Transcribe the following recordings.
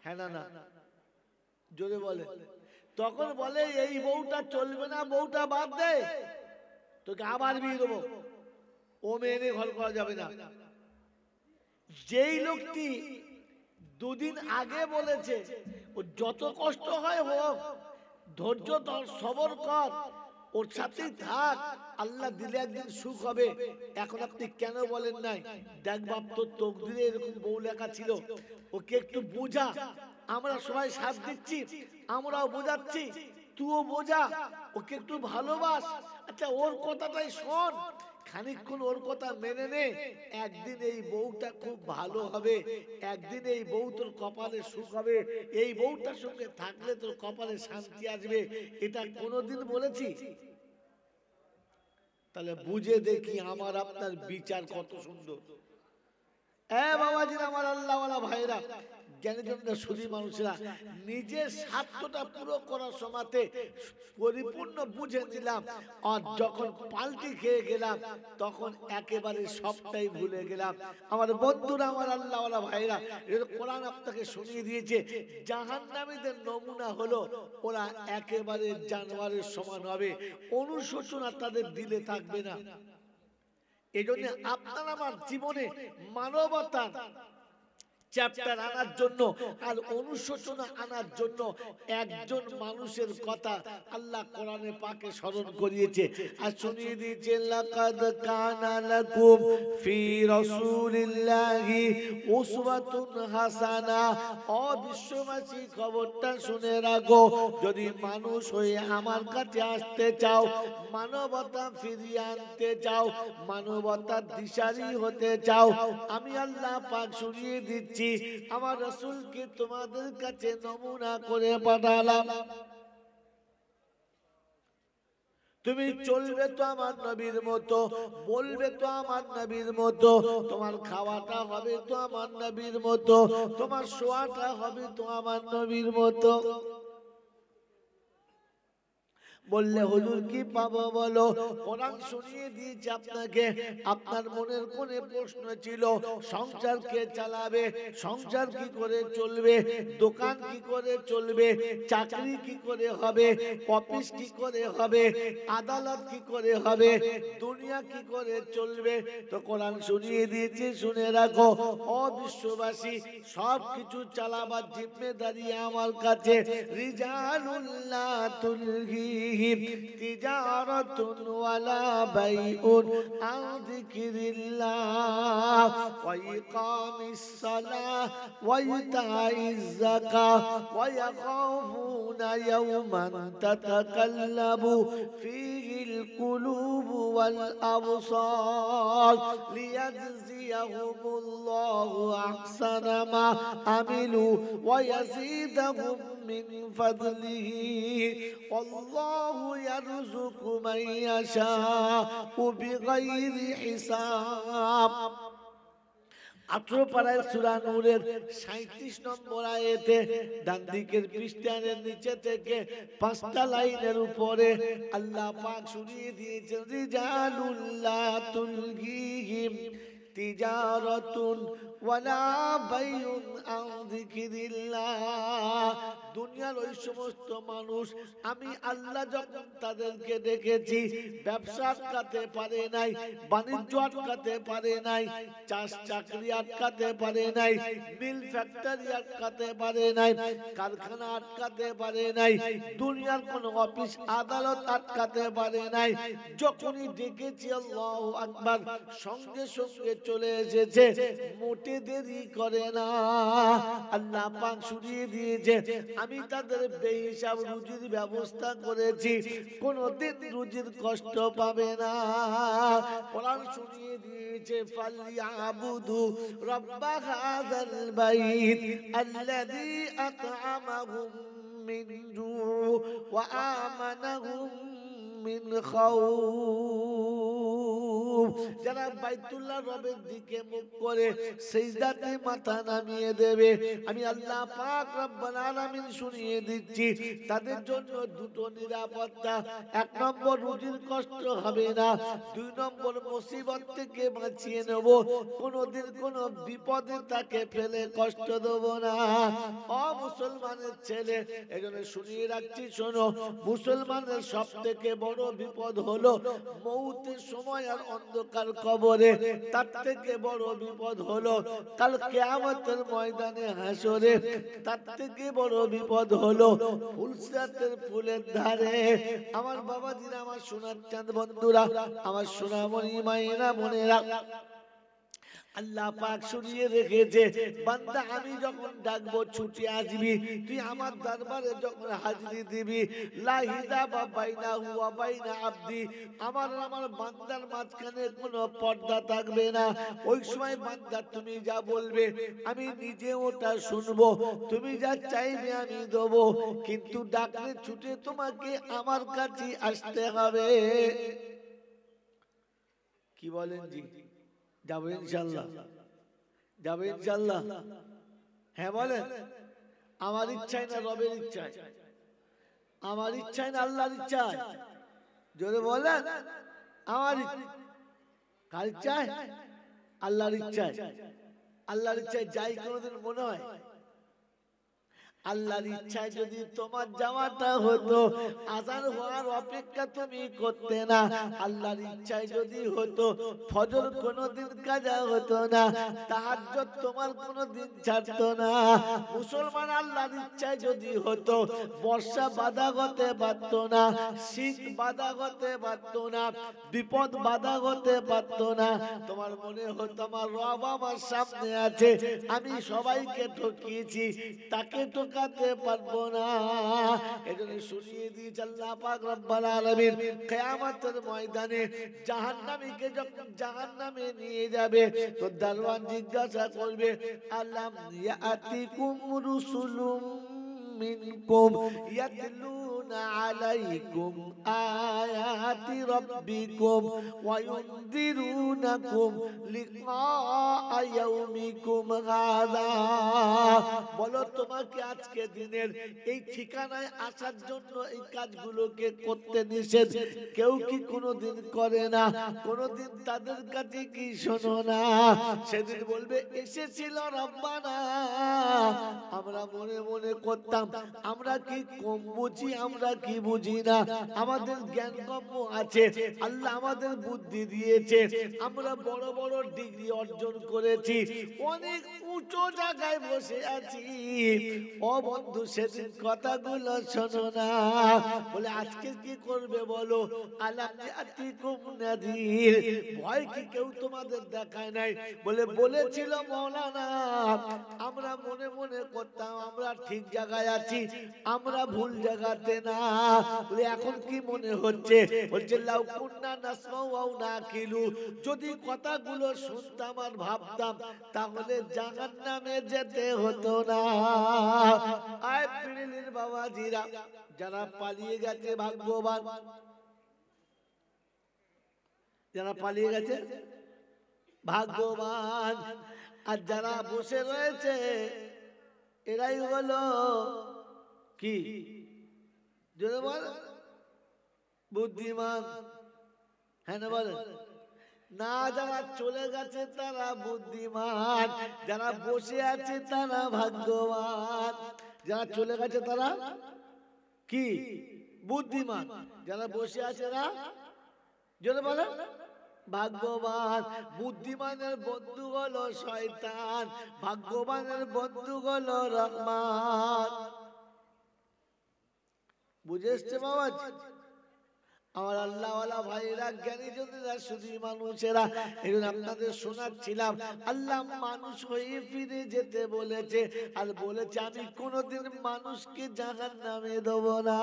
হ্যাঁ না না, জোরে বলে। তখন বলে এই বউটা চলবে না, বউটা বাদ দে, তোকে আবার বিয়ে দেবো, ও মেয়ে নিয়ে ঘর করা যাবে না। যেই লোকটি দুদিন আগে বলেছে ও যত কষ্ট হয় হোক, ধৈর্য ধর, সবর কর, ওর সাথেই থাক, আল্লাহ দিলে একদিন সুখ হবে, এখন আপনি কেন বলেন নাই? দেখ বাপ, তোর তকদিরে এরকম বউ লেখা ছিল, ওকে একটু বোঝা। আমরা সবাই সাথ দিচ্ছি, আমরাও বোঝাচ্ছি, তুইও বোঝা, ওকে একটু ভালোবাস। আচ্ছা, ওর কথাটাই শোন, খানিকক্ষণ ওর কথা মেনে নে, একদিন এই বউটা খুব ভালো হবে, একদিন এই বউ তোর কপালে সুখ হবে, এই বউটার সঙ্গে থাকলে তোর কপালে শান্তি আসবে। এটা কোনোদিন বলেছি? তাহলে বুঝে দেখি আমার আপনার বিচার কত সুন্দর। বাবাজিরা, আমার আল্লাহওয়ালা ভাইরা, জ্ঞানীজনরা, সুধী মানুষেরা, নিজের স্বার্থটা পুরো করার সময়তে পরিপূর্ণ বুঝে নিলাম, আর যখন পাল্টি খেয়ে গেলাম তখন একেবারে সবটাই ভুলে গেলাম। আমার বন্ধুরা, আমার আল্লাহওয়ালা ভাইরা, কোরআন আপনাকে শুনিয়ে দিয়েছে জাহান্নামীদের নমুনা হলো ওরা একেবারে জানোয়ারের সমান হবে, অনুশোচনা তাদের দিলে থাকবে না। এই জন্য আপনার আমার জীবনে মানবতা চ্যাপ্টার আনার জন্য আর অনুশোচনা আনার জন্য একজন মানুষের কথা আল্লাহ কোরআনে পাকে স্মরণ করিয়েছে আর শুনিয়ে দিয়েছে, লাকাদ কানা লাকুম ফি রাসূলিল্লাহি উসওয়াতুন হাসানা। ও বিশ্ববাসী, খবরটা শুনে রাখো, যদি মানুষ হয়ে আমার কাছে আসতে চাও, মানবতা ফিরিয়ে আনতে চাও, মানবতার দিশারি হতে চাও, আমি আল্লাহ পাক শুনিয়ে দিচ্ছি, আমার রাসূলকে তোমাদের কাছে নমুনা করে পাঠালাম। তুমি চলবে তো আমার নবীর মতো, বলবে তো আমার নবীর মতো, তোমার খাওয়াটা হবে তো আমার নবীর মতো, তোমার শোয়াটা হবে তো আমার নবীর মতো। বললে হুজুর কি পাবো বলো? কোরআন শুনিয়ে দিয়েছে আপনাকে। আপনার মনের কোনে প্রশ্ন ছিল, সংসার কে চালাবে, সংসার কি করে চলবে, দোকান কি করে চলবে, চাকরি কি করে হবে, অফিস কি করে হবে, আদালত কি করে হবে, দুনিয়া কি করে চলবে? তো কোরআন শুনিয়ে দিয়েছে, শুনে রাখো ও বিশ্ববাসী, সব কিছু চালাবার জিম্মেদারি আমার কাছে। রিজালুল্লাহ তুলহি তিজারাতুন ওয়ালা বাইউন আন যিকরিল্লাহ ওয়া ইকামিস সালাহ ওয়া ইতাইজ যাকাহ ওয়া ইয়াখাফুনা ইয়াওমান তাতাকাল্লাবু ফীহিল কুলুবু ওয়াল আবসার লিয়াজজিয়াহুমুল্লাহু আহসানা মা আমিলু ওয়া ইয়াজিদাহুম মিন ফাদলিহি আল্লাহু ইয়ারযুকু মান ইয়াশাউ বিগাইরি হিসাব। 18 পারায় সূরা নূরের 37 নম্বর আয়াতে ডান দিকের পৃষ্ঠার নিচে থেকে 5টা লাইনের উপরে আল্লাহ পাক শুনিয়ে দিয়েছেন, রিজালুল্লাহ তুলহিহিম তিজারাতুন ওয়ালা বাইউন আন যিকরিল্লাহ। দুনিয়ার ওই সমস্ত মানুষ আমি আল্লাহ যখন তাদেরকে দেখেছি, ব্যবসা আটকাতে পারে নাই, বাণিজ্য আটকাতে পারে নাই, চাষ চাকরি আটকাতে পারে নাই, মিল ফ্যাক্টরি আটকাতে পারে নাই, কারখানা আটকাতে পারে নাই, দুনিয়ার কোন অফিস আদালত আটকাতে পারে নাই। যখনই ডেকেছি আল্লাহু আকবার, সঙ্গে সঙ্গে চলে এসেছে, মোটে দেরি করে না। আল্লাহ পাক শুনিয়ে দিয়েছে, আমি তাদের বেহিসাব রুজির ব্যবস্থা করেছি, কোনদিন রুজির কষ্ট পাবে না। কোরআন শুনিয়ে দিয়েছে, ফালিয়াবুদু রাব্বা হাযাল বাইত আল্লাযী আত'আমাহুম মিন জু' ওয়া আমানাহুম মিন খাউফ, যারা বাইতুল্লাহ রবের দিকে মুখ করে সিজদাতে মাথা নামিয়ে দেবে, আমি আল্লাহ পাক রব্বুল আলামিন শুনিয়ে দিচ্ছি তাদের জন্য দুটো নিরাপত্তা। এক নম্বর, রুজির কষ্ট হবে না। দুই নম্বর, মুসিবত থেকে বাঁচিয়ে নেব, কোনোদিন কোনো বিপদে তাকে ফেলে কষ্ট দেব না। ও মুসলমানের ছেলে, এজন্য শুনিয়ে রাখছি, শোনো, মুসলমানের সব থেকে বড় বিপদ হলো মৌতের সময় আর অন্ধকার কবরে। তার থেকে বড় বিপদ হলো কাল কিয়ামতের ময়দানে হাসরে। তার থেকে বড় বিপদ হলো ফুলসরাতের ফুলের ধারে। আমার বাবাজিরা, আমার সোনার চাঁদ বন্ধুরা, আমার সোনামণি মায়েরা বোনেরা, আল্লাহ পাক শুনিয়ে রেখেছে, বান্দা আমি যখন ডাকবো ছুটে আসবি, তুই আমার দরবারে যখন হাজিরি দিবি, লা হিজাবা বাইনাহু ওয়া বাইনা আবদি, আমার আর আমার বান্দার মাঝখানে কোনো পর্দা থাকবে না। ওই সময় বান্দা তুমি যা বলবে আমি নিজে ওটা শুনবো, তুমি যা চাইবে আমি দেবো, কিন্তু ডাকলে ছুটে তোমাকে আমার কাছে আসতে হবে। কি বলেন জি? যাবো ইনশাল্লাহ? যাবো ইনশাল্লাহ? হ্যাঁ বলেন। আমার ইচ্ছায় না রবের ইচ্ছায়? আমার ইচ্ছায় না আল্লাহর ইচ্ছায়? জোরে বলেন। আমার কার ইচ্ছায়? আল্লাহর ইচ্ছায়। আল্লাহর ইচ্ছায় যাই কোনোদিন মনে হয়? আল্লাহর ইচ্ছায় যদি তোমার যাওয়াটা হতো, আযান হওয়ার অপেক্ষা তুমি করতে না। আল্লাহর ইচ্ছায় যদি হতো, ফজর কোনোদিন কাজা হতো না, তাহাজ্জুদ তোমার কোনোদিন ছাড়তো না। মুসলমান, আল্লাহর ইচ্ছায় যদি হতো, বর্ষা বাধা হতে পারতো না, শীত বাধা হতে পারতো না, বিপদ বাধা হতে পারতো না। তোমার মনে হতো আমার রব আমার সামনে আছে, আমি সবাইকে ঠকিয়েছি, তাকে ঠকাতে পারবো না। এজন্য শুনিয়ে দিয়েছে আল্লাহ পাক রব্বুল আলামিন, কিয়ামতের ময়দানে জাহান্নামীকে যখন জাহান্নামে নিয়ে যাবে, তো দারওয়ান জিজ্ঞাসা করবে, আলাম ইয়াতিকুম রুসুলুম মিনকুম ইয়াতলুনা আলাইকুম আয়াতি রাব্বিকুম ওয়া ইউনদিরুনাকুম লিকা ইয়াউমিকুম হাযা। বলো, তোমাকে আজকে দিনের এই ঠিকানায় আসার জন্য এই কাজগুলোকে করতে নিষেধ কেউ কি কোনোদিন করে না? কোনোদিন তাদের কাছে কি শোনো না? সেদিন বলবে, এসেছিল রব্বানা, আমরা মনে মনে করতাম, আমরা কি কম বুঝি, আমরা কি বুঝি না, আমাদের জ্ঞান কম আছে, আল্লাহ আমাদের বুদ্ধি দিয়েছে, আমরা বড় বড় ডিগ্রি অর্জন করেছি, অনেক উঁচু জায়গায় বসে আছি। ও বন্ধু, সেদিন কথাগুলো শোনো না। বলে, আজকে কি করবে বলো? আলাম ইয়াতিকুম নাযীর, ভয় কি কেউ তোমাদের দেখায় নাই? বলে, বলেছিল মাওলানা, আমরা মনে মনে করতাম আমরা ঠিক জায়গায় আছি, আমরা ভুল জায়গাতে না। বলে, এখন কি মনে হচ্ছে? বলছে, লাউ কুন্না নাসমাউ আও নাকিলু, যদি কথাগুলো শুনতাম আর ভাবতাম, তাহলে জাহান্নামে যেতে হতো না। আয় পিড়িলির বাবাজিরা, যারা পালিয়ে গেছে ভাগ্যবান, যারা পালিয়ে গেছে ভাগ্যবান, আর যারা বসে রয়েছে এরাই হলো কি? যদি বল বুদ্ধিমান। হ্যাঁ না বলেন না? যারা চলে গেছে তারা বুদ্ধিমান, যারা বসে আছে তারা ভাগ্যবান। যারা চলে গেছে তারা কি? বুদ্ধিমান। যারা বসে আছে না, যদি বলেন ভাগ্যবান। বুদ্ধিমানের বন্ধু হলো শয়তান, ভাগ্যবানের বন্ধু হলো রহমান। বুঝে এসছে বাবাজি? আমার আল্লাহওয়ালা ভাইরা, জ্ঞানী জনেরা, শুধু মানুষেরা, এজন্য আপনাদের শোনাচ্ছিলাম, আল্লাহ মানুষ হয়ে ফিরে যেতে বলেছে, আর বলেছে আমি কোনোদিন মানুষকে জাহান্নামে দেব না।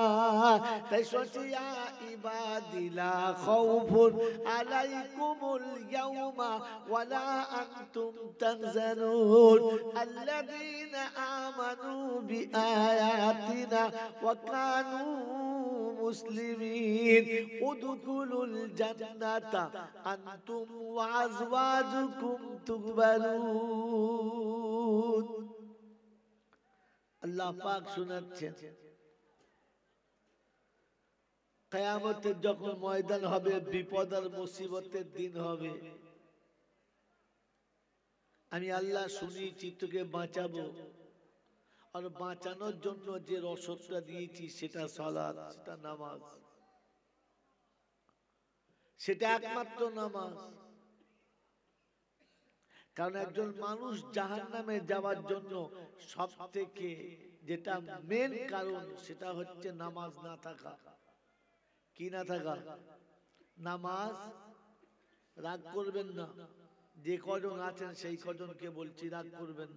তাই শুনছি, ইয়া ইবাদি লা খাউফুন আলাইকুমুল ইয়াউমা ওয়ালা আনতুম তাহজানুন আল্লাযীনা আমানু বিআয়াতিনা ওয়া কানু মুসলিমিন উদখুলুল জান্নাতা আনতুম ওয়া আজওয়াজুকুম তুগবারুন। আল্লাহ পাক শোনাচ্ছেন, কিয়ামতের যখন ময়দান হবে, বিপদ আর মুসিবতের দিন হবে, আমি আল্লাহ শুনিয়েছি তোকে বাঁচাবো, আর বাঁচানোর জন্য যে রসদটা দিয়েছি সেটা সালাত, সেটা নামাজ, সেটা একমাত্র নামাজ। কারণ একজন মানুষ জাহান্নামে যাওয়ার জন্য সব থেকে যেটা মেন কারণ সেটা হচ্ছে নামাজ না থাকা। কি না থাকা? নামাজ। রাগ করবেন না, যে কজন আছেন সেই কজনকে বলছি, রাগ করবেন না।